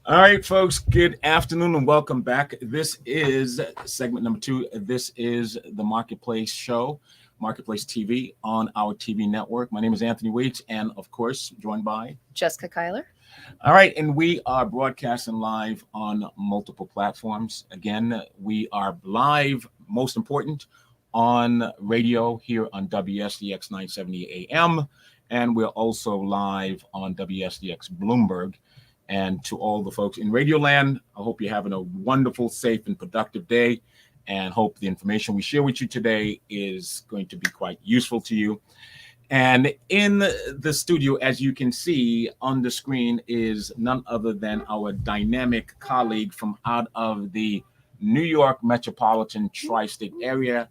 All right, folks, good afternoon and welcome back. This is segment number 2. This is the Marketplace Show, Marketplace TV on our TV network. My name is Anthony Waits, and of course, joined by Jessica Kyler. All right, and we are broadcasting live on multiple platforms. Again, we are live, most important, on radio here on WSDX 970 AM, and we're also live on WSDX Bloomberg. And to all the folks in Radio Land, I hope you're having a wonderful, safe, and productive day, and hope the information we share with you today is going to be quite useful to you. And in the studio, as you can see on the screen, is none other than our dynamic colleague from out of the New York metropolitan tri-state area.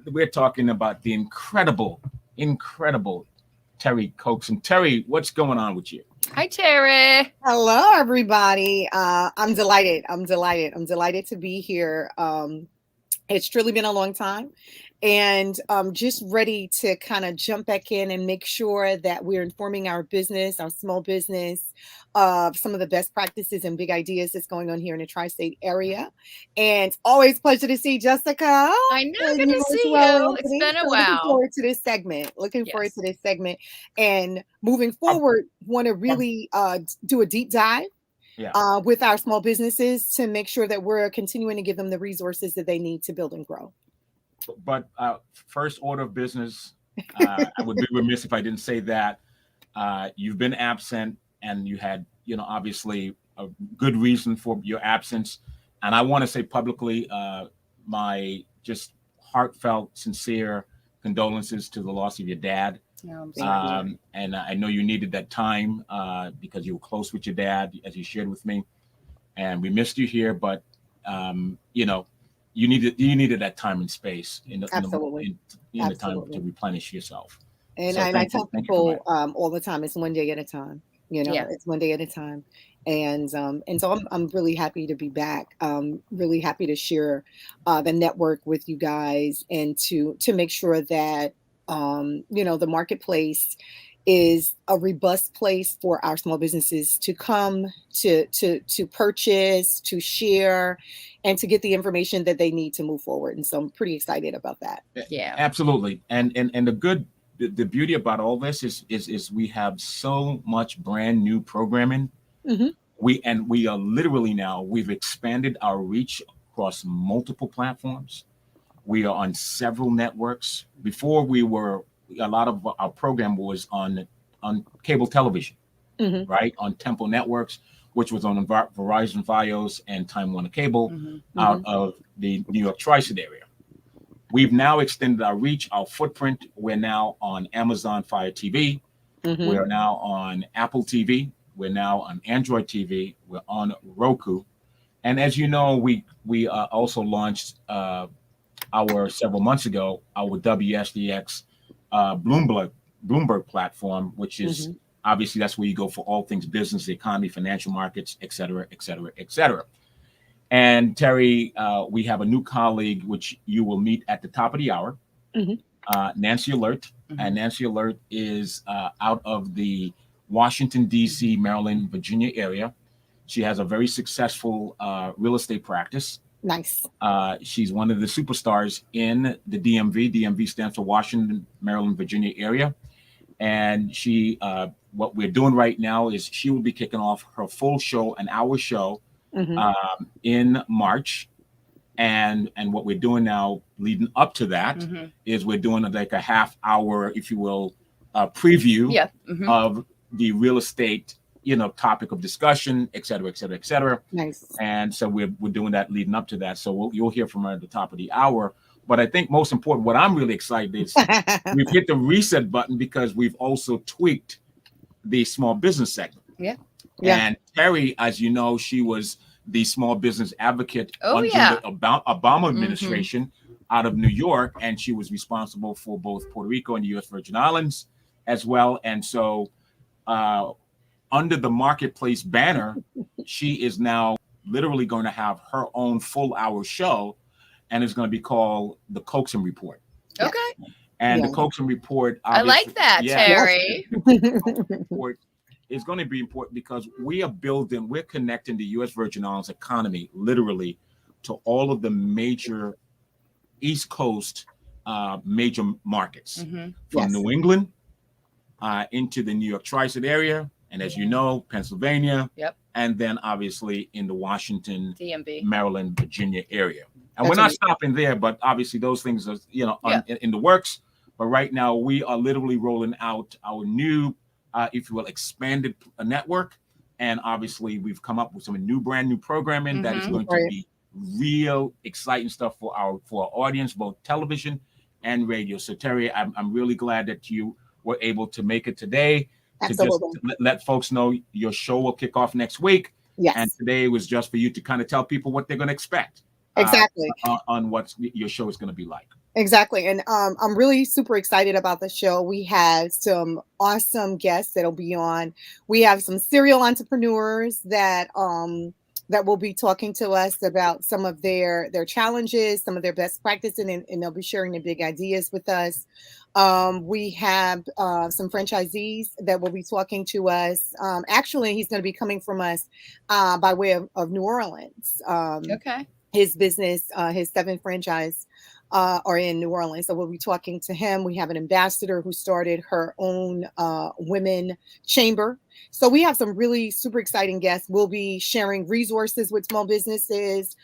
We're talking about the incredible Terry Coaxon. Terry, what's going on with you? Hi, Terry. Hello, everybody. I'm delighted. I'm delighted to be here. It's truly been a long time, and I'm just ready to kind of jump back in and make sure that we're informing our business, our small business, of some of the best practices and big ideas that's going on here in the tri-state area. And always pleasure to see Jessica. I know, good to see you. It's been a while. Looking forward to this segment. And moving forward, want to really do a deep dive. With our small businesses to make sure that we're continuing to give them the resources that they need to build and grow. But first order of business, I would be remiss if I didn't say that you've been absent, and you had, obviously a good reason for your absence. And I want to say publicly my just heartfelt, sincere condolences to the loss of your dad. And I know you needed that time because you were close with your dad, as you shared with me, and we missed you here. But you needed that time and space in the time to replenish yourself. And I tell people all the time, it's one day at a time. It's one day at a time. And so I'm really happy to be back. Really happy to share the network with you guys, and to make sure that the marketplace is a robust place for our small businesses to come to purchase, to share, and to get the information that they need to move forward. And so I'm pretty excited about that. Yeah, absolutely. And the beauty about all this is we have so much brand new programming. Mm-hmm. We are literally now, we've expanded our reach across multiple platforms. We are on several networks. Before, a lot of our program was on cable television, mm-hmm. right? On Temple Networks, which was on Verizon Fios and Time Warner Cable, mm-hmm. out of the New York tri-state area. We've now extended our reach, our footprint. We're now on Amazon Fire TV. Mm-hmm. We're now on Apple TV. We're now on Android TV. We're on Roku. And as you know, we also launched several months ago, our WSDX Bloomberg platform, which is mm-hmm. obviously that's where you go for all things business, the economy, financial markets, et cetera, et cetera, et cetera. And Terry, we have a new colleague, which you will meet at the top of the hour, mm-hmm. Nancy Alert. Mm-hmm. And Nancy Alert is out of the Washington, D.C., Maryland, Virginia area. She has a very successful real estate practice. Nice. She's one of the superstars in the DMV. DMV stands for Washington, Maryland, Virginia area. And what we're doing right now is she will be kicking off her full show, an hour show, mm-hmm. In March. And what we're doing now, leading up to that, mm-hmm. is we're doing like a half hour, if you will, preview mm-hmm. of the real estate topic of discussion, et cetera, et cetera, et cetera. Nice. And so we're doing that leading up to that. So you'll hear from her at the top of the hour. But I think most important, what I'm really excited is we've hit the reset button because we've also tweaked the small business segment. Yeah. And Terry, as you know, she was the small business advocate under the Obama administration out of New York. And she was responsible for both Puerto Rico and the U.S. Virgin Islands as well. And so under the Marketplace banner, she is now literally going to have her own full hour show, and it's going to be called the Coaxon Report. Okay. And the Coaxon Report, I like that, Terry. The Coaxon Report is going to be important because we're connecting the U.S. Virgin Islands economy literally to all of the major East Coast major markets, from New England into the New York tri-state area, and as you know, Pennsylvania, and then obviously in the Washington, DMV, Maryland, Virginia area. And we're not stopping there, but obviously those things are, in the works. But right now we are literally rolling out our new, if you will, expanded network. And obviously we've come up with some brand new programming that is going to be real exciting stuff for our audience, both television and radio. So Terry, I'm really glad that you were able to make it today. Absolutely. To just let folks know your show will kick off next week. Yes. And today was just for you to kind of tell people what they're going to expect. Exactly. On what your show is going to be like. Exactly. And I'm really super excited about the show. We have some awesome guests that'll be on. We have some serial entrepreneurs that will be talking to us about some of their challenges, some of their best practices, and they'll be sharing their big ideas with us. We have some franchisees that will be talking to us. Actually, he's going to be coming from us by way of New Orleans. Okay. His business, his 7 franchise are in New Orleans. So we'll be talking to him. We have an ambassador who started her own women chamber. So we have some really super exciting guests. We'll be sharing resources with small businesses,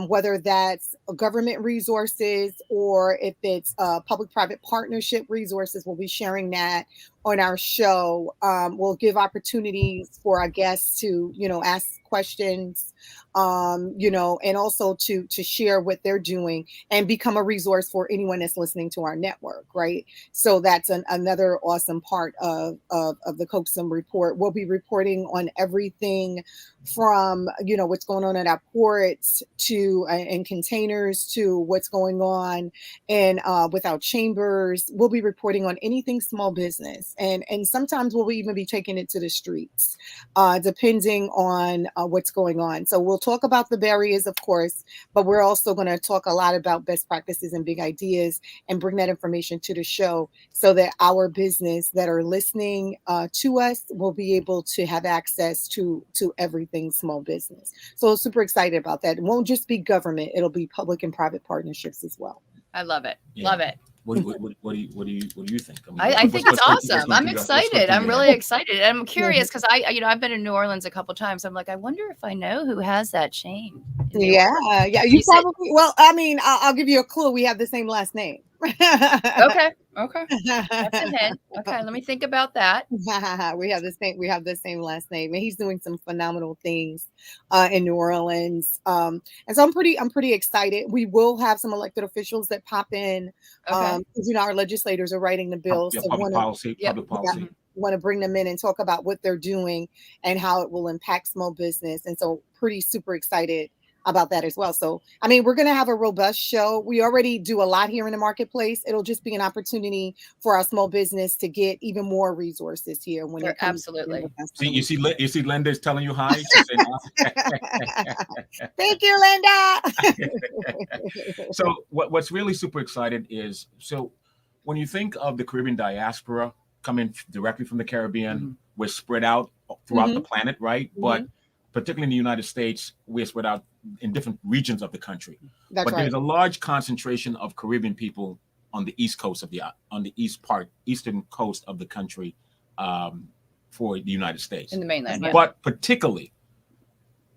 whether that's government resources or if it's public-private partnership resources. We'll be sharing that on our show. We'll give opportunities for our guests to, ask questions, and also to share what they're doing and become a resource for anyone that's listening to our network, right? So that's another awesome part of the COAXUM report. We'll be reporting on everything from, what's going on at our ports to and containers to what's going on and with our chambers. We'll be reporting on anything small business. And sometimes we'll even be taking it to the streets, depending on what's going on. So we'll talk about the barriers, of course, but we're also going to talk a lot about best practices and big ideas and bring that information to the show so that our business that are listening to us will be able to have access to everything small business. So super excited about that. It won't just be government. It'll be public and private partnerships as well. I love it. Yeah. Love it. What do you think? I think it's awesome. I'm excited. I'm really excited. I'm curious because I've been in New Orleans a couple of times. I'm like, I wonder if I know who has that chain. Yeah. You probably. Well, I mean, I'll give you a clue. We have the same last name. Okay. That's a hint. Okay, let me think about that. We have the same last name, and he's doing some phenomenal things in New Orleans. And so I'm pretty excited. We will have some elected officials that pop in. Okay. Our legislators are writing the bill. So public policy. Want to bring them in and talk about what they're doing and how it will impact small business. And so pretty super excited about that as well. So, I mean, we're going to have a robust show. We already do a lot here in the marketplace. It'll just be an opportunity for our small business to get even more resources here. When it comes absolutely. You see Linda's telling you hi. Thank you, Linda. So what's really super excited is, so when you think of the Caribbean diaspora coming directly from the Caribbean, we're spread out throughout the planet, right? But particularly in the United States, we're spread out in different regions of the country. That's right. There's a large concentration of Caribbean people on the east coast eastern coast of the country, for the United States. In the mainland, but particularly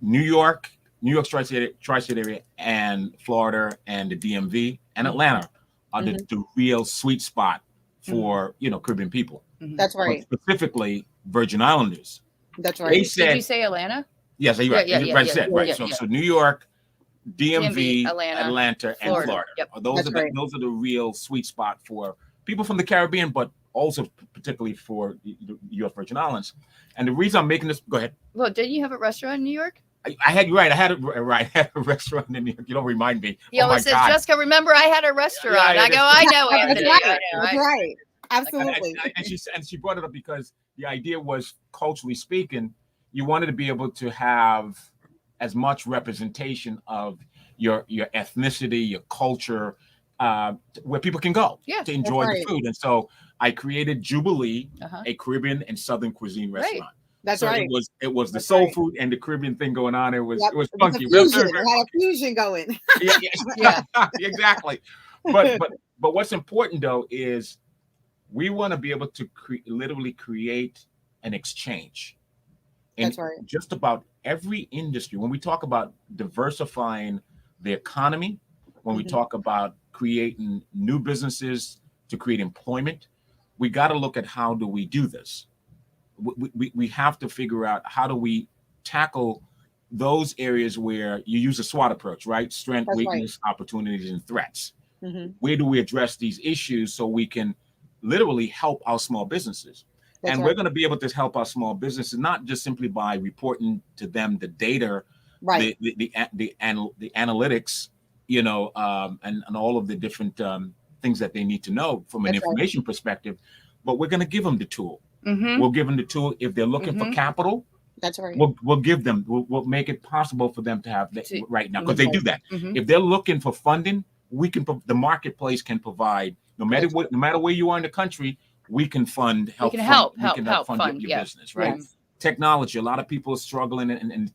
New York tri-state area, and Florida and the DMV and Atlanta are the real sweet spot for Caribbean people. That's right. But specifically Virgin Islanders. That's right. They said, did you say Atlanta? Yes, you're right. Right. So New York, DMV, Atlanta, and Florida. Yep. Those are the real sweet spot for people from the Caribbean, but also particularly for the U.S. Virgin Islands. And the reason I'm making this, go ahead. Well, didn't you have a restaurant in New York? I had a restaurant in New York. You don't remind me. Yeah, it says, Jessica, remember I had a restaurant. I go, I know, Anthony. That's right. Absolutely. And she brought it up because the idea was, culturally speaking, you wanted to be able to have as much representation of your ethnicity, your culture, where people can go to enjoy the food. And so I created Jubilee, a Caribbean and Southern cuisine restaurant. That's So right. it was the That's soul right. food and the Caribbean thing going on. It was Yep. it was It was a funky. fusion. Very, very It had funky. a fusion going. Yeah, Yeah. exactly. But what's important though is we want to be able to literally create an exchange in That's right. just about every industry. When we talk about diversifying the economy, when we talk about creating new businesses to create employment, we got to look at how do we do this. We have to figure out how do we tackle those areas where you use a SWOT approach, right? Strength, That's right. weakness, opportunities, and threats. Mhm. Where do we address these issues so we can literally help our small businesses? That's And right. we're going to be able to help our small businesses not just simply by reporting to them the data, Right. the analytics, and all of the different things that they need to know from an That's right. information perspective, but we're going to give them the tool. Mm-hmm. We'll give them the tool. If they're looking for capital, That's right. we'll give them. We'll make it possible for them to have that right now, because That's they do that. Mm-hmm. If they're looking for funding, the marketplace can provide. No matter where you are in the country, we can fund. We can help fund your business, right? Yes. Technology. A lot of people are struggling, and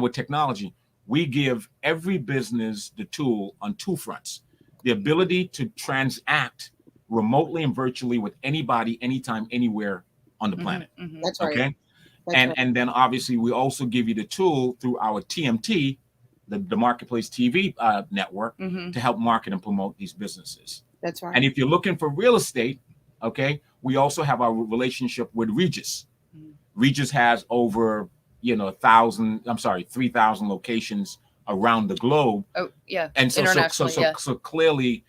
with technology, we give every business the tool on two fronts: the ability to transact remotely and virtually with anybody, anytime, anywhere on the planet. Mm-hmm. That's right. Okay. That's right. And then obviously we also give you the tool through our TMT, the Marketplace TV network, to help market and promote these businesses. That's right. And if you're looking for real estate, okay, we also have our relationship with Regus. Regus has over 3,000 locations around the globe. Oh yeah. And internationally, so clearly,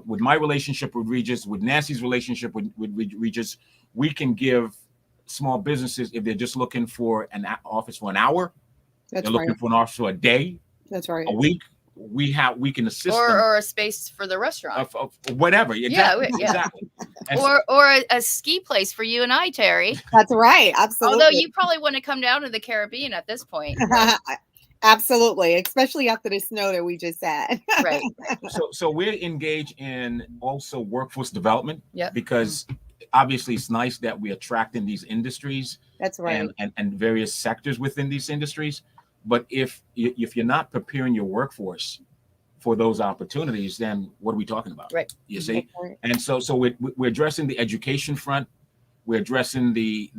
with my relationship with Regus, with Nancy's relationship with Regus, we can give small businesses, if they're just looking for an office for an hour, That's they're right. looking for an office for a day, That's right. a week, we can assist them. or a space for the restaurant. Of whatever. Exactly. Yeah. Exactly. And Or a ski place for you and I, Terry. That's right. Absolutely. Although you probably want to come down to the Caribbean at this point. Absolutely, especially after the snow that we just had. Right. so we're engaged in also workforce development. Yeah. Because obviously it's nice that we're attracting these industries. That's right. And various sectors within these industries. But if you're not preparing your workforce for those opportunities, then what are we talking about? Right. You see? Right. And so we're addressing the education front. We're addressing the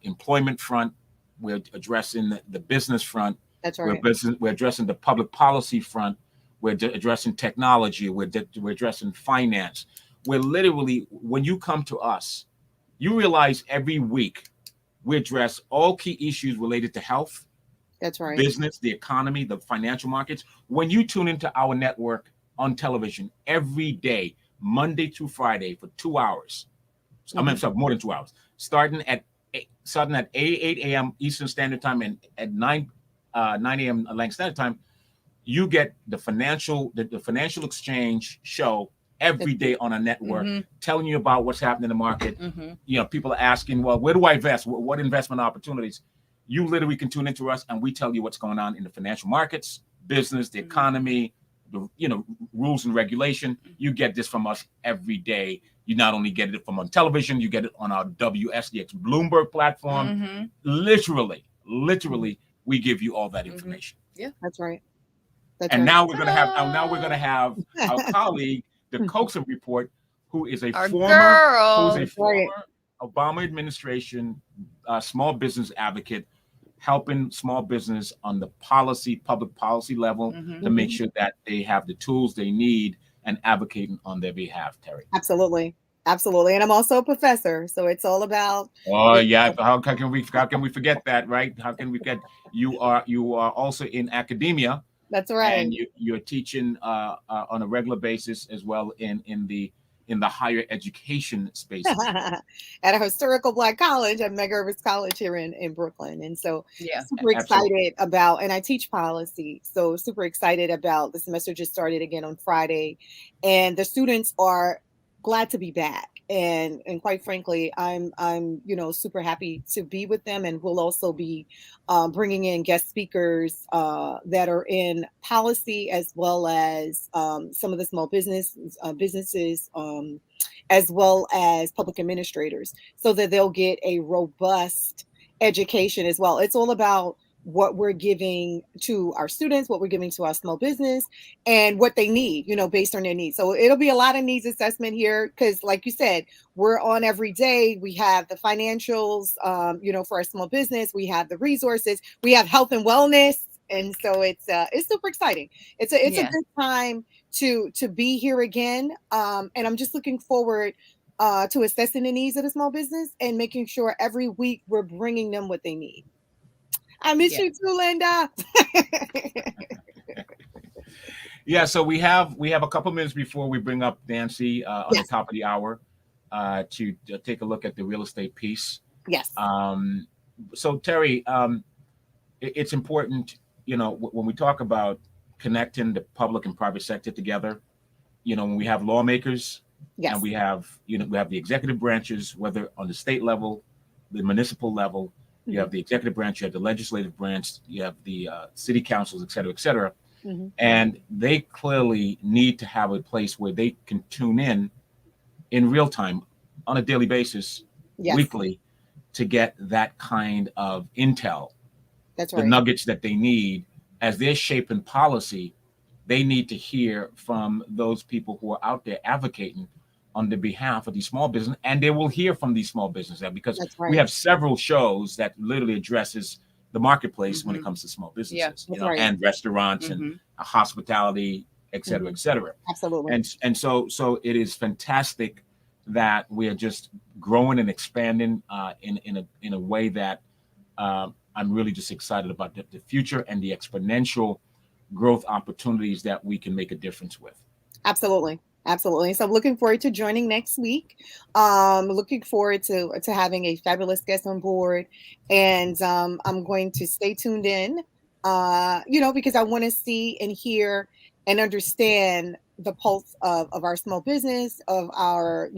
employment front. We're addressing the business front. That's right. We're addressing the public policy front. We're addressing technology. We're addressing finance. We're literally, when you come to us, you realize every week we address all key issues related to health, That's right. business, the economy, the financial markets. When you tune into our network on television every day, Monday through Friday for 2 hours, I mean, sorry, more than 2 hours, starting at 8 a.m. Eastern Standard Time and at 9 a.m. Atlantic Standard Time, you get the financial exchange show every day on our network, telling you about what's happening in the market. People are asking, well, where do I invest? What investment opportunities? You literally can tune into us and we tell you what's going on in the financial markets, business, the economy, the rules and regulation. You get this from us every day. You not only get it from on television, you get it on our WSDX Bloomberg platform. Literally, we give you all that information. Yeah, that's right. Now we're gonna have our colleague, the Coaxum Report, who is a former Obama administration small business advocate, helping small business on the public policy level to make sure that they have the tools they need and advocating on their behalf, Terry. Absolutely. And I'm also a professor, so it's all about. Oh yeah, how can we forget that, right? How can we forget? You are also in academia. That's right. And you're teaching on a regular basis as well in the higher education space. At a historical Black college at Medgar Evers College here in Brooklyn. And so super excited about, and I teach policy. So super excited about the semester just started again on Friday. And the students are glad to be back. And quite frankly, I'm super happy to be with them, and we'll also be bringing in guest speakers that are in policy as well as some of the small businesses as well as public administrators, so that they'll get a robust education as well. It's all about what we're giving to our students, what we're giving to our small business, and what they need, based on their needs. So it'll be a lot of needs assessment here because, like you said, we're on every day. We have the financials, for our small business. We have the resources. We have health and wellness. And so it's super exciting. It's a good time to be here again. And I'm just looking forward to assessing the needs of the small business and making sure every week we're bringing them what they need. I miss you too, Linda. Yeah, so we have a couple minutes before we bring up Nancy on the top of the hour to take a look at the real estate piece. Yes. So Terry, it's important, when we talk about connecting the public and private sector together, when we have lawmakers, and we have the executive branches, whether on the state level, the municipal level. You have the executive branch, you have the legislative branch, you have the city councils, et cetera, et cetera. Mm-hmm. And they clearly need to have a place where they can tune in real time on a daily basis, weekly, to get that kind of intel. That's right. The nuggets that they need as they're shaping policy. They need to hear from those people who are out there advocating on the behalf of these small business, and they will hear from these small businesses because we have several shows that literally addresses the marketplace when it comes to small businesses, and restaurants and hospitality, et cetera, et cetera. Absolutely. And so it is fantastic that we are just growing and expanding in a way that I'm really just excited about the future and the exponential growth opportunities that we can make a difference with. Absolutely. Absolutely. So I'm looking forward to joining next week. Looking forward to having a fabulous guest on board. And I'm going to stay tuned in, because I want to see and hear and understand the pulse of our small business, of our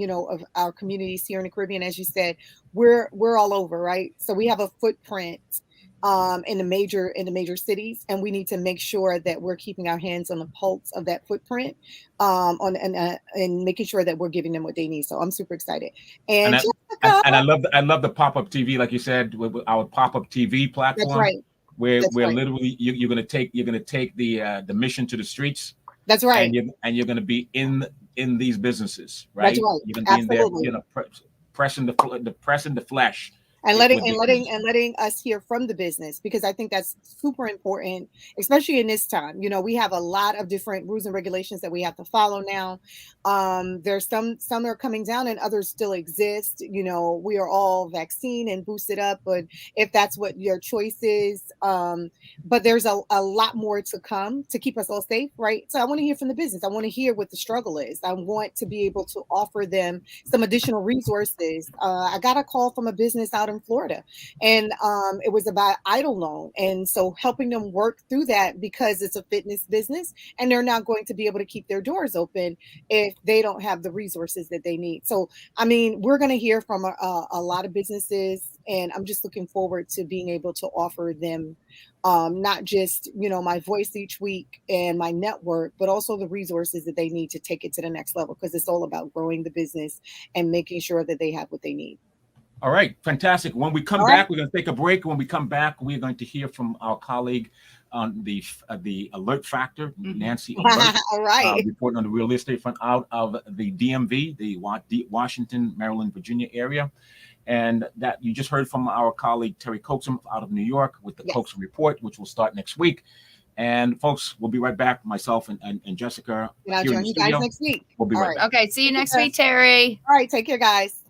communities here in the Caribbean. As you said, we're all over, right? So we have a footprint in the major cities, and we need to make sure that we're keeping our hands on the pulse of that footprint, and making sure that we're giving them what they need. So I'm super excited. And I love the pop-up TV, like you said, with our pop-up TV platform. That's right. Where literally you're gonna take the mission to the streets. That's right. And you're gonna be in these businesses, right? That's right. You're gonna be in there, pressing the flesh. And letting us hear from the business, because I think that's super important, especially in this time. We have a lot of different rules and regulations that we have to follow now. There's some are coming down and others still exist. We are all vaccine and boosted up, but if that's what your choice is, but there's a lot more to come to keep us all safe, right? So I want to hear from the business. I want to hear what the struggle is. I want to be able to offer them some additional resources. I got a call from a business out in Florida, and it was about idle loan, and so helping them work through that, because it's a fitness business and they're not going to be able to keep their doors open if they don't have the resources that they need. So we're going to hear from a lot of businesses, and I'm just looking forward to being able to offer them not just my voice each week and my network, but also the resources that they need to take it to the next level, because it's all about growing the business and making sure that they have what they need. All right, fantastic. When we come back, we're going to take a break. When we come back, we're going to hear from our colleague on the Alert Factor, Nancy Alert, all right, reporting on the real estate front out of the DMV, the Washington, Maryland, Virginia area. And that you just heard from our colleague Terry Coxum out of New York with the Coxum Report, which will start next week. And folks, we'll be right back. Myself and Jessica. And I'll join you guys next week. We'll be right back. Okay, see you next week, Terry. All right, take care, guys.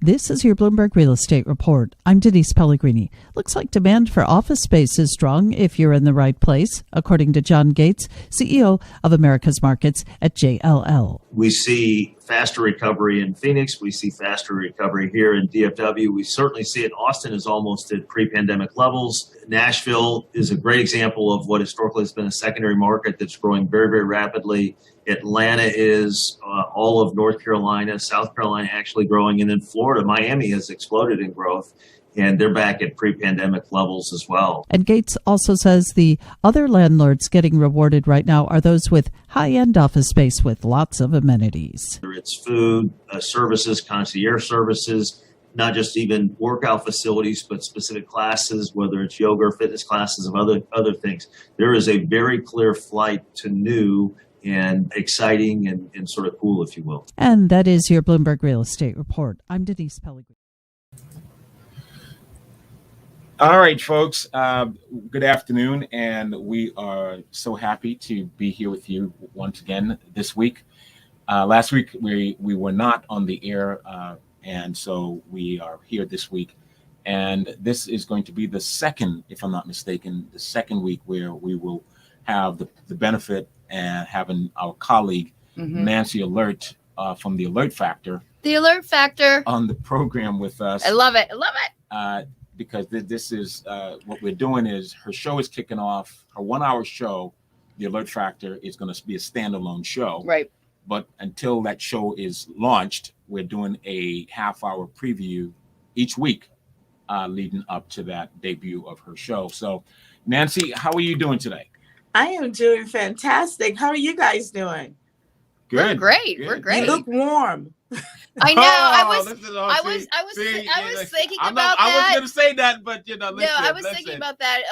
This is your Bloomberg Real Estate Report. I'm Denise Pellegrini. Looks like demand for office space is strong if you're in the right place, according to John Gates, CEO of America's Markets at JLL. We see faster recovery in Phoenix. We see faster recovery here in DFW. We certainly see it. Austin is almost at pre-pandemic levels. Nashville is a great example of what historically has been a secondary market that's growing very, very rapidly. Atlanta is, all of North Carolina, South Carolina actually growing. And then Florida, Miami has exploded in growth. And they're back at pre-pandemic levels as well. And Gates also says the other landlords getting rewarded right now are those with high-end office space with lots of amenities. Whether it's food, services, concierge services, not just even workout facilities, but specific classes, whether it's yoga or fitness classes of other things. There is a very clear flight to new and exciting and sort of cool, if you will. And that is your Bloomberg Real Estate Report. I'm Denise Pellegrini. All right, folks. Good afternoon, and we are so happy to be here with you once again this week. Last week we were not on the air, and so we are here this week. And this is going to be the second, if I'm not mistaken, the second week where we will have the benefit and having our colleague Nancy Alert from the Alert Factor. The Alert Factor on the program with us. I love it. I love it. Because this is what we're doing is her show is kicking off, her 1 hour show. The Alert Factor is going to be a standalone show. Right. But until that show is launched, we're doing a half-hour preview each week leading up to that debut of her show. So, Nancy, how are you doing today? I am doing fantastic. How are you guys doing? Good. We're great. Good. We're great. You look warm. I know. I was thinking about that. I wasn't going to say that, but listen, no, I was thinking about that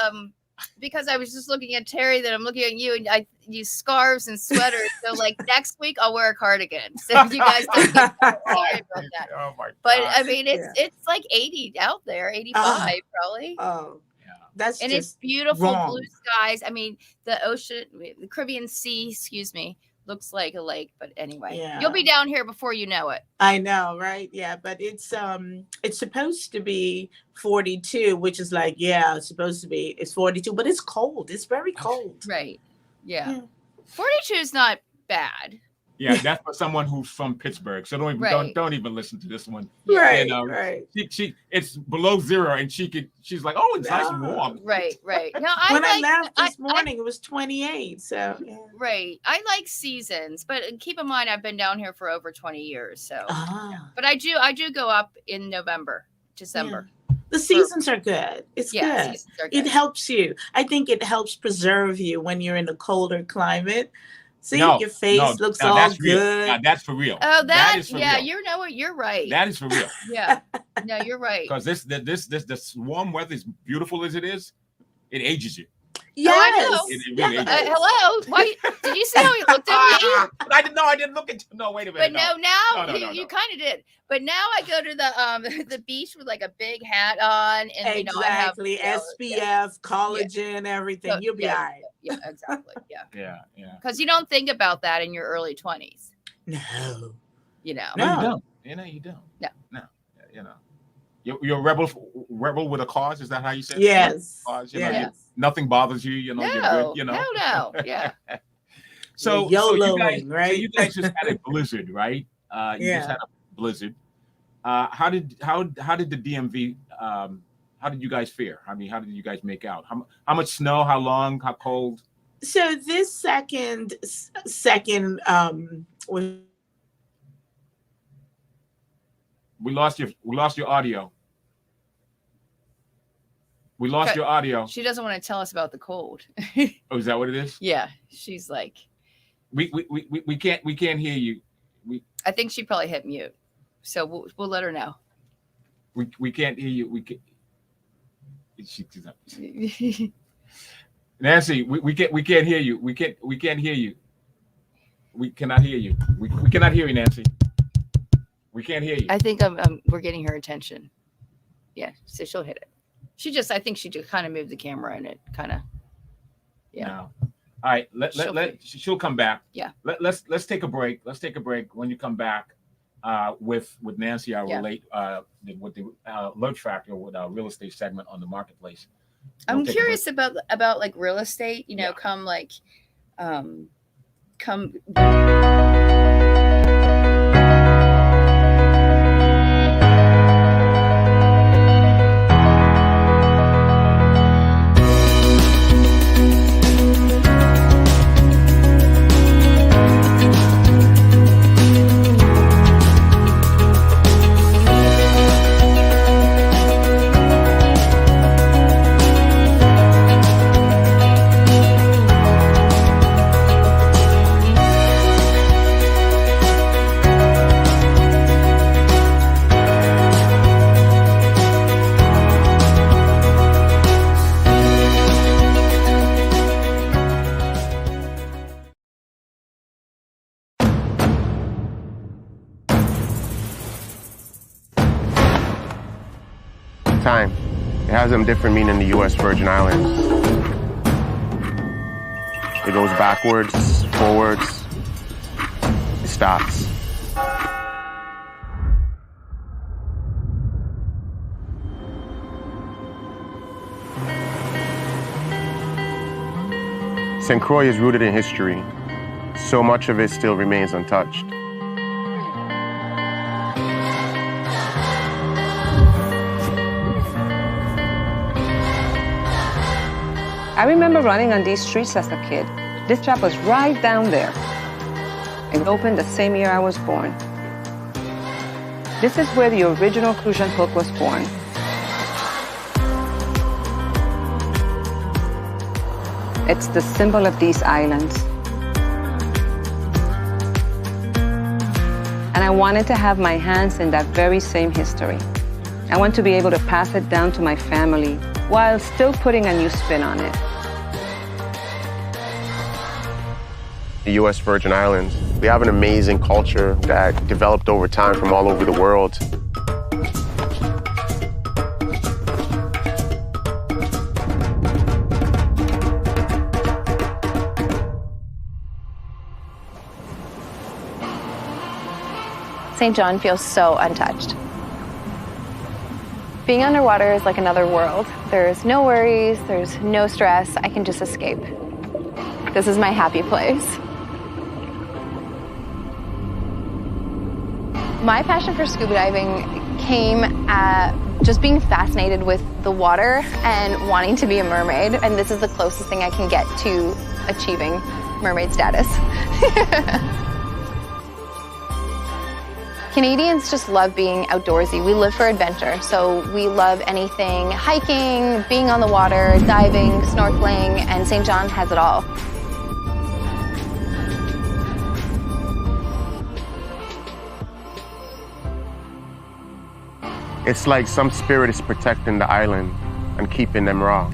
because I was just looking at Terry, then I'm looking at you, and I use scarves and sweaters. So like next week I'll wear a cardigan. So you guys don't get sorry about that. Oh my God. But I mean, it's like 80 out there, 85 probably. Oh, yeah. That's and just it's beautiful wrong. blue skies. I mean, the ocean, the Caribbean Sea, excuse me, looks like a lake. But anyway, Yeah. you'll be down here before you know it. I know, right? Yeah, but it's supposed to be 42, which is like, yeah, it's supposed to be. It's 42, but it's cold. It's very cold. Right. Yeah. Yeah. 42 is not bad. Yeah, that's for someone who's from Pittsburgh. So don't even listen to this one. Right, You know, right. She it's below zero, and she's like, oh, it's nice and warm. Right. No, When I left this morning, it was 28. So yeah. Right. I like seasons, but keep in mind I've been down here for over 20 years. So, but I do go up in November, December. Yeah. The seasons are good. It's good. Seasons are good. It helps you. I think it helps preserve you when you're in a colder climate. See, your face looks all that's good. Real. Now, that's for real. Oh, that is for yeah, real. you know what? You're right. That is for real. Yeah. No, you're right. Because this warm weather, as beautiful as it is, it ages you. Yes. I know. It really ages you. Hello. Why did you see how he looked at me? I didn't look at. No, wait a minute. But now you kind of did. But now I go to the beach with like a big hat on, and exactly. I have SPF, collagen, everything. So, You'll be all right. Yeah, exactly. Yeah. Yeah. Because you don't think about that in your early 20s. No. You know. No, you don't. You don't. No. You know. You're a rebel with a cause. Is that how you say it? Yes. Cause, yes. Nothing bothers you. You know. No. You're good. No. Yeah. So YOLO, right? So you guys just had a blizzard, right? You just had a blizzard. How did the DMV? How did you guys fare? I mean, how did you guys make out? How much snow? How long? How cold? So this second was. We lost your audio. We lost your audio. She doesn't want to tell us about the cold. Oh, is that what it is? Yeah, she's like. We can't hear you. I think she probably hit mute, so we'll let her know. We can't hear you. Nancy, we can't hear you. We can't hear you. We cannot hear you. We cannot hear you, Nancy. We can't hear you. I think we're getting her attention. Yeah, so she'll hit it. I think she just kind of moved the camera and it kind of. Yeah. No. All right. She'll come back. Yeah. Let's take a break. Let's take a break. When you come back, with Nancy, I Yeah. relate with the load factor with our real estate segment on the marketplace. I'm We'll take a curious about like real estate, Yeah. come like come Time. It has a different meaning in the U.S. Virgin Islands. It goes backwards, forwards, it stops. St. Croix is rooted in history. So much of it still remains untouched. I remember running on these streets as a kid. This shop was right down there. It opened the same year I was born. This is where the original Crucian Hook was born. It's the symbol of these islands. And I wanted to have my hands in that very same history. I want to be able to pass it down to my family while still putting a new spin on it. The U.S. Virgin Islands, we have an amazing culture that developed over time from all over the world. St. John feels so untouched. Being underwater is like another world. There's no worries, there's no stress. I can just escape. This is my happy place. My passion for scuba diving came at just being fascinated with the water and wanting to be a mermaid. And this is the closest thing I can get to achieving mermaid status. Canadians just love being outdoorsy. We live for adventure, so we love anything hiking, being on the water, diving, snorkeling, and St. John has it all. It's like some spirit is protecting the island and keeping them raw.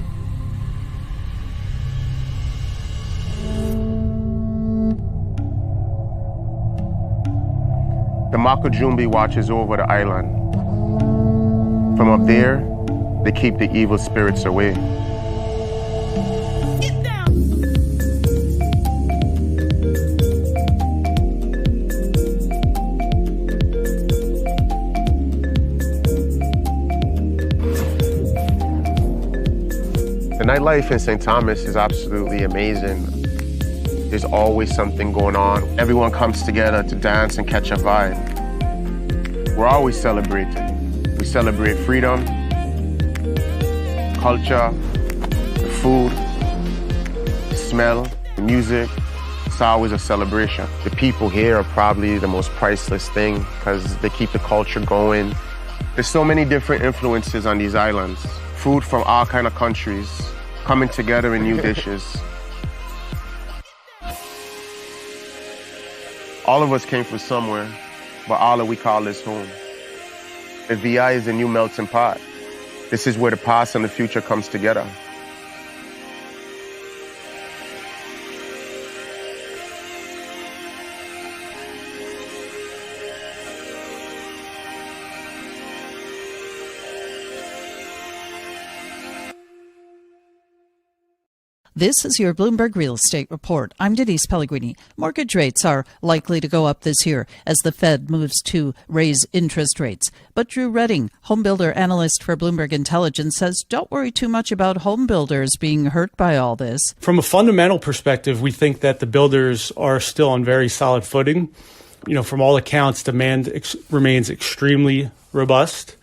The Makujumbi watches over the island. From up there, they keep the evil spirits away. The nightlife in St. Thomas is absolutely amazing. There's always something going on. Everyone comes together to dance and catch a vibe. We're always celebrating. We celebrate freedom, culture, the food, the smell, the music. It's always a celebration. The people here are probably the most priceless thing because they keep the culture going. There's so many different influences on these islands. Food from all kind of countries coming together in new dishes. All of us came from somewhere, but all of we call this home. The VI is a new melting pot. This is where the past and the future comes together. This is your Bloomberg Real Estate Report. I'm Denise Pellegrini. Mortgage rates are likely to go up this year as the Fed moves to raise interest rates. But Drew Redding, homebuilder analyst for Bloomberg Intelligence, says don't worry too much about homebuilders being hurt by all this. From a fundamental perspective, we think that the builders are still on very solid footing. From all accounts, demand remains extremely robust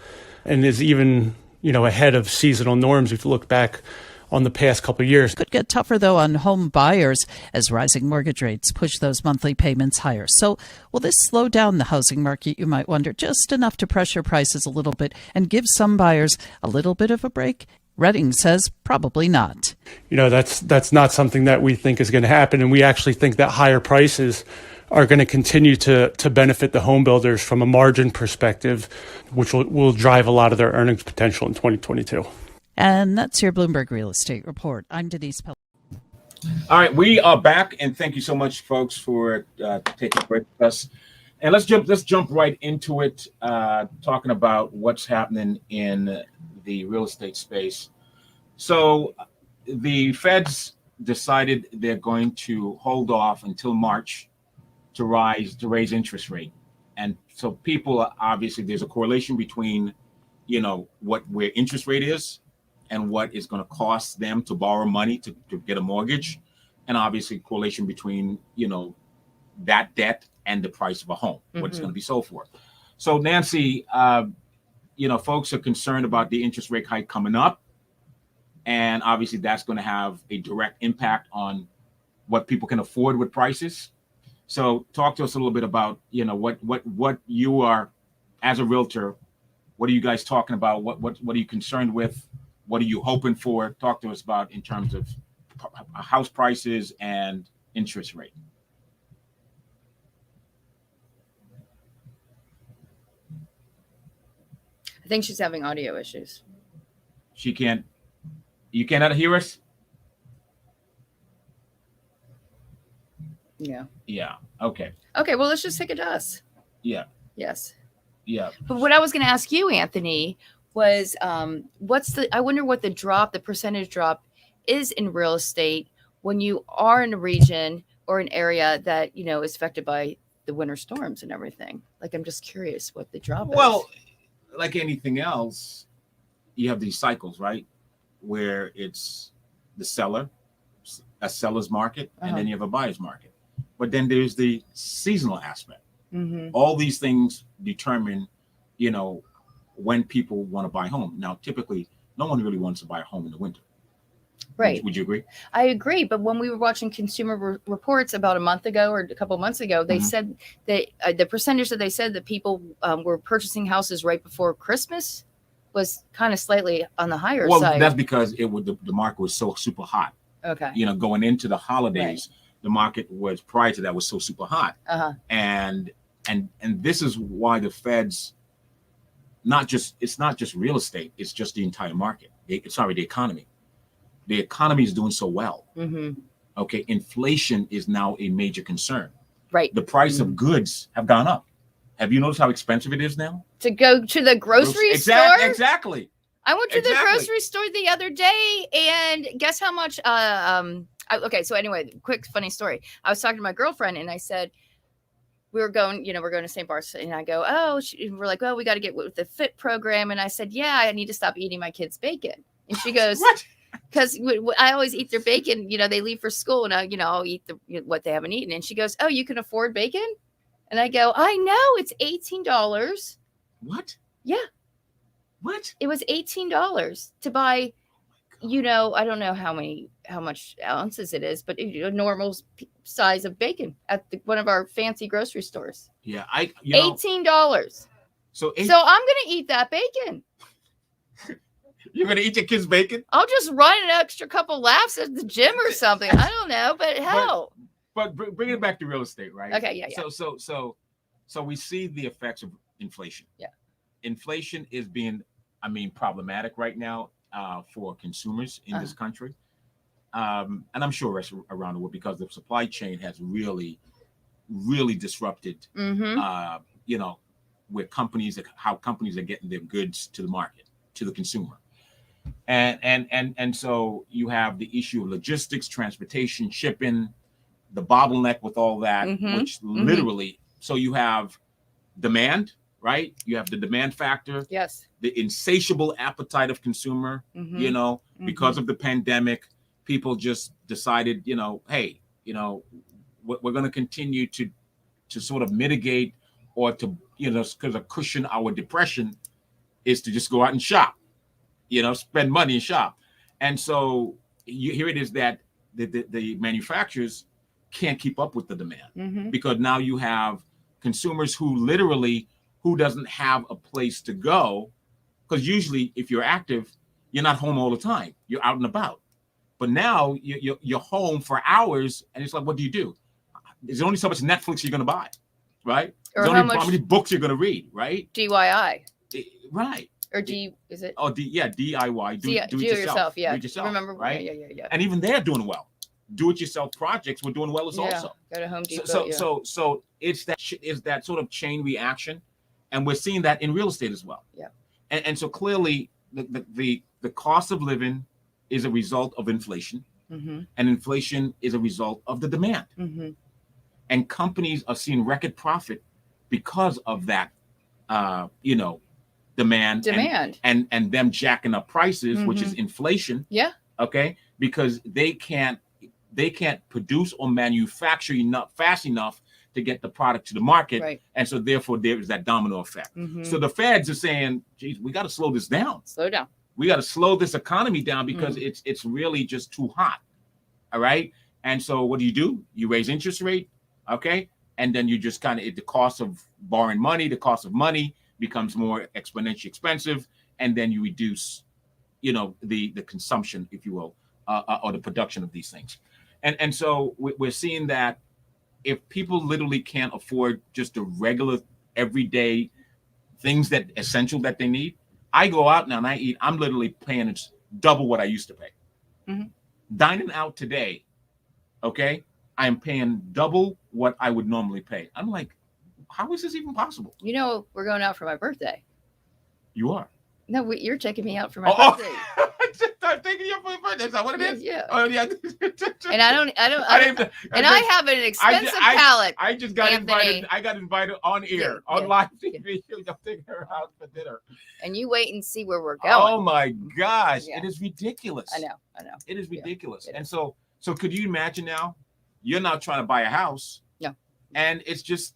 and is even, ahead of seasonal norms if you look back on the past couple of years. Could get tougher, though, on home buyers as rising mortgage rates push those monthly payments higher. So will this slow down the housing market, you might wonder, just enough to pressure prices a little bit and give some buyers a little bit of a break? Redding says probably not. That's not something that we think is going to happen. And we actually think that higher prices are going to continue to benefit the home builders from a margin perspective, which will drive a lot of their earnings potential in 2022. And that's your Bloomberg Real Estate Report. I'm Denise Pellegrini. All right, we are back, and thank you so much, folks, for taking a break with us. And let's jump right into it, talking about what's happening in the real estate space. So the Feds decided they're going to hold off until March to raise interest rate. And so people, obviously, there's a correlation between, where interest rate is and what is going to cost them to borrow money to get a mortgage. And obviously correlation between, that debt and the price of a home, what it's going to be sold for. So Nancy, folks are concerned about the interest rate hike coming up. And obviously that's going to have a direct impact on what people can afford with prices. So talk to us a little bit about, what you are, as a realtor, what are you guys talking about? What are you concerned with? What are you hoping for? Talk to us about in terms of house prices and interest rate. I think she's having audio issues. You cannot hear us? Yeah. Yeah. Okay. Okay, well, let's just take it to us. Yeah. Yes. Yeah. But what I was going to ask you, Anthony, was I wonder what the percentage drop is in real estate when you are in a region or an area that, is affected by the winter storms and everything. Like, I'm just curious what the drop is. Well, like anything else, you have these cycles, right? Where it's a seller's market, and then you have a buyer's market. But then there's the seasonal aspect. Mm-hmm. All these things determine, when people want to buy a home. Now, typically, no one really wants to buy a home in the winter. Right. Would you agree? I agree. But when we were watching Consumer Reports about a month ago or a couple of months ago, they said that the percentage that they said that people were purchasing houses right before Christmas was kind of slightly on the higher side. Well, that's because the market was so super hot. Okay. Going into the holidays, the market was prior to that was so super hot. Uh-huh. And this is why the Feds, it's not just real estate, it's just the entire market. The economy. The economy is doing so well. Mm-hmm. Okay. Inflation is now a major concern. Right. The price of goods have gone up. Have you noticed how expensive it is now? To go to the grocery store? Exactly. I went to the grocery store the other day, and guess how much? Okay, so anyway, quick funny story. I was talking to my girlfriend, and I said, we're going to St. Bart's, and I go, we're like, well, we got to get with the FIT program. And I said, yeah, I need to stop eating my kids' bacon. And she goes, what? Because I always eat their bacon, they leave for school, and I'll eat what they haven't eaten. And she goes, oh, you can afford bacon? And I go, I know, it's $18. What? Yeah. What? It was $18 to buy, I don't know how much ounces it is, but a normal size of bacon at one of our fancy grocery stores. Yeah, $18. So I'm gonna eat that bacon. You're gonna eat your kids' bacon? I'll just run an extra couple laps at the gym or something. I don't know, but hell. But bring it back to real estate, right? Okay, yeah. So we see the effects of inflation. Yeah. Inflation is being, problematic right now for consumers in this country. And I'm sure rest around the world, because the supply chain has really, really disrupted, where how companies are getting their goods to the market, to the consumer. And so you have the issue of logistics, transportation, shipping, the bottleneck with all that, which literally, so you have demand, right? You have the demand factor, Yes. the insatiable appetite of consumer, you know, because of the pandemic, people just decided, you know, hey, you know, we're going to continue to sort of mitigate or to, you know, because a cushion our depression is to just go out and shop, you know, spend money and shop. And so here it is that the manufacturers can't keep up with the demand because now you have consumers who doesn't have a place to go, because usually if you're active, you're not home all the time, you're out and about. But now you're home for hours, and it's like, what do? There's only so much Netflix you're going to buy, right? Or There's only how many books you're going to read, right? DIY. Right. Or is it? Oh, DIY. Do it yourself. Yeah. Do it yourself. Remember? Right. Yeah. And even they're doing well. Do-it-yourself projects were doing well also. Go to Home Depot. So it's that sort of chain reaction, and we're seeing that in real estate as well. Yeah. And so clearly the cost of living is a result of inflation, and inflation is a result of the demand. And companies are seeing record profit because of that, you know, demand and them jacking up prices, which is inflation. Yeah. Okay. Because they can't produce or manufacture fast enough to get the product to the market. Right. And so therefore there is that domino effect. So the feds are saying, geez, we got to slow this down. Slow down. We got to slow this economy down because it's really just too hot. All right. And so what do? You raise interest rate. Okay. And then you just kind of, the cost of borrowing money, the cost of money becomes more exponentially expensive. And then you reduce, you know, the consumption, if you will, or the production of these things. And so we're seeing that if people literally can't afford just the regular everyday things that essential that they need, I go out now and I eat, I'm literally paying double what I used to pay. Dining out today, okay, I am paying double what I would normally pay. I'm like, how is this even possible? You know, we're going out for my birthday. You are? No, you're taking me out for my birthday. I'm taking you for your birthday. Is that what it is? Yeah. Oh, yeah. And I have an expensive palate. I just got Anthony. invited. I got invited on air, on live TV. I'm taking her out for dinner. And you wait and see where we're going. Oh my gosh. It is ridiculous. I know. It is ridiculous. It And is. so could you imagine now? You're now trying to buy a house. No. And it's just,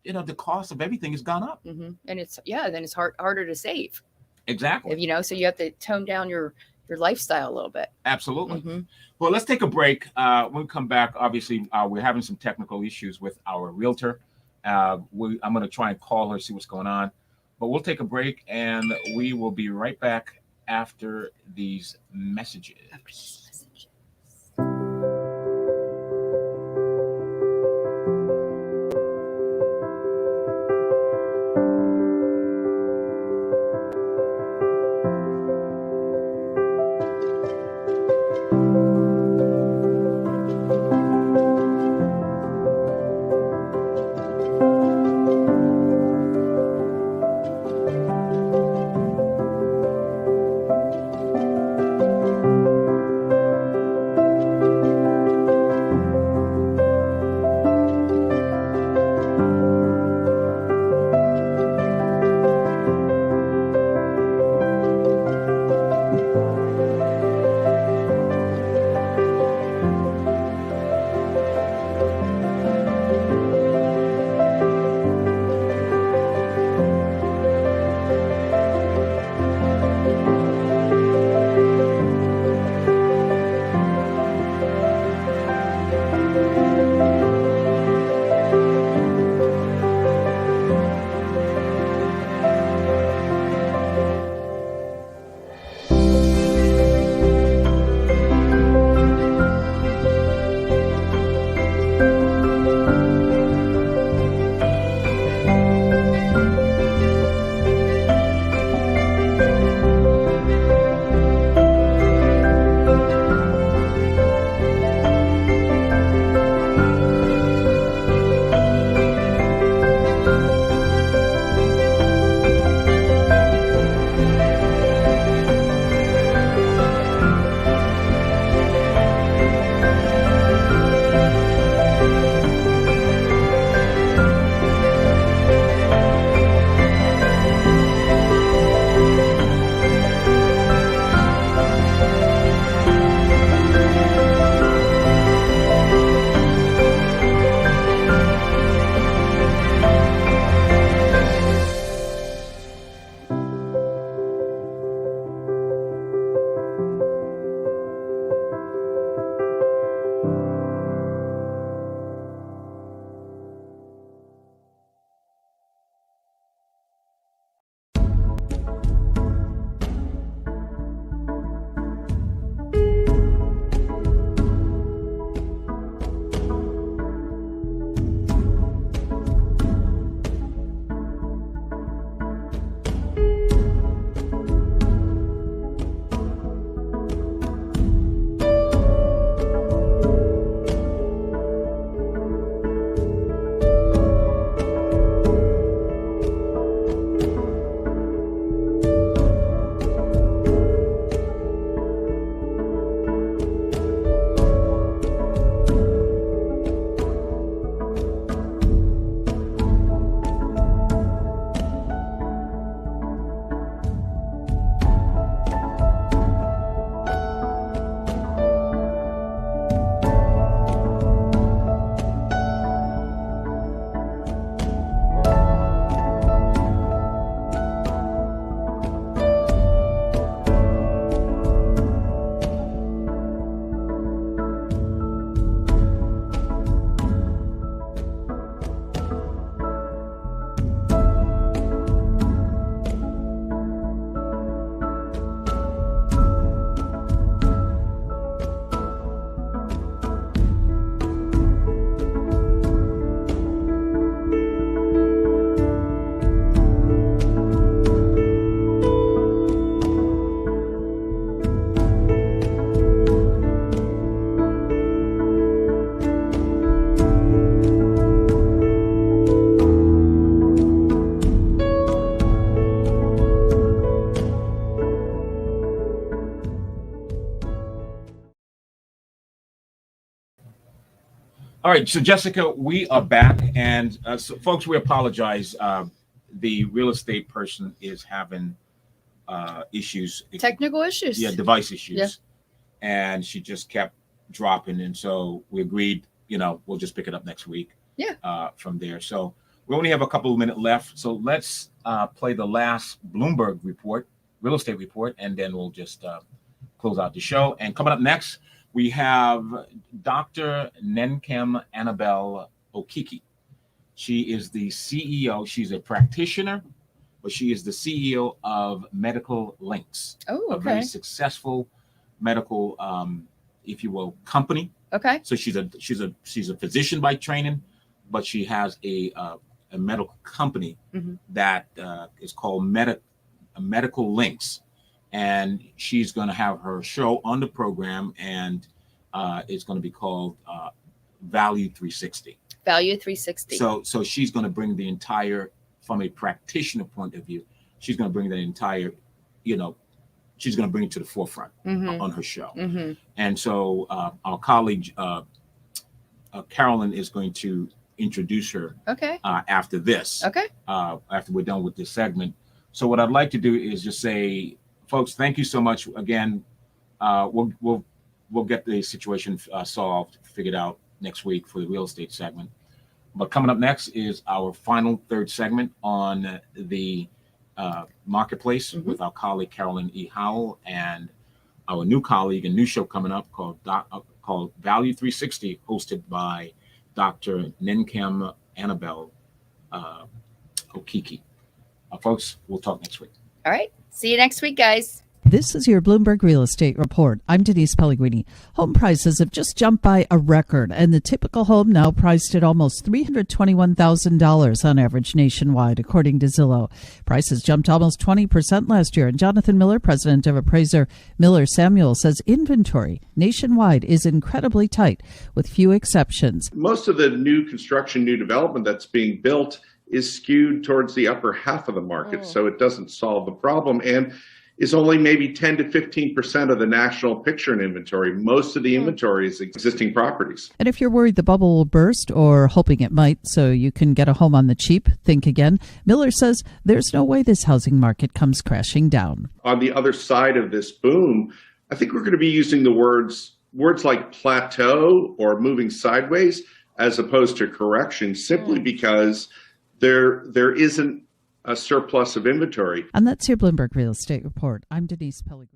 you know, the cost of everything has gone up. And it's then it's harder to save. Exactly. You know, so you have to tone down your lifestyle a little bit. Absolutely. Well, let's take a break. When we come back, obviously, we're having some technical issues with our realtor. I'm going to try and call her, see what's going on. But we'll take a break, and we will be right back after these messages. All right, so Jessica, we are back, and so folks, we apologize. The real estate person is having issues, Technical issues. yeah, device issues, Yeah. and she just kept dropping, and so we agreed, we'll just pick it up next week. Yeah. From there. So we only have a couple of minutes left, so let's play the last Bloomberg report, real estate report, and then we'll just close out the show. And coming up next, we have Dr. Nenkem Annabelle Okeke. She is the CEO. She's a practitioner, but she is the CEO of Medical Links, Oh, a very okay. successful medical, if you will, company. Okay. So she's a physician by training, but she has a medical company that is called Medical Links, and she's going to have her show on the program, and it's going to be called Value 360. Value 360. So she's going to bring the entire, from a practitioner point of view, she's going to bring the entire, she's going to bring it to the forefront on her show. And so our colleague Carolyn is going to introduce her Okay. after this. Okay. After we're done with this segment. So what I'd like to do is just say, folks, thank you so much again. We'll get the situation solved, figured out next week for the real estate segment. But coming up next is our final third segment on the marketplace with our colleague Carolyn E. Howell and our new colleague, a new show coming up called Value 360, hosted by Dr. Nenkem Annabelle Okeke. Folks, we'll talk next week. All right. See you next week, guys. This is your Bloomberg Real Estate Report. I'm Denise Pellegrini. Home prices have just jumped by a record, and the typical home now priced at almost $321,000 on average nationwide, according to Zillow. Prices jumped almost 20% last year, and Jonathan Miller, president of appraiser Miller Samuel, says inventory nationwide is incredibly tight, with few exceptions. Most of the new construction, new development that's being built is skewed towards the upper half of the market, so it doesn't solve the problem, and is only maybe 10 to 15% of the national picture in inventory. Most of the inventory is existing properties. And if you're worried the bubble will burst, or hoping it might so you can get a home on the cheap, think again. Miller says there's no way this housing market comes crashing down. On the other side of this boom, I think we're going to be using the words like plateau or moving sideways as opposed to correction, simply because there isn't a surplus of inventory. And that's your Bloomberg Real Estate Report. I'm Denise Pellegrini.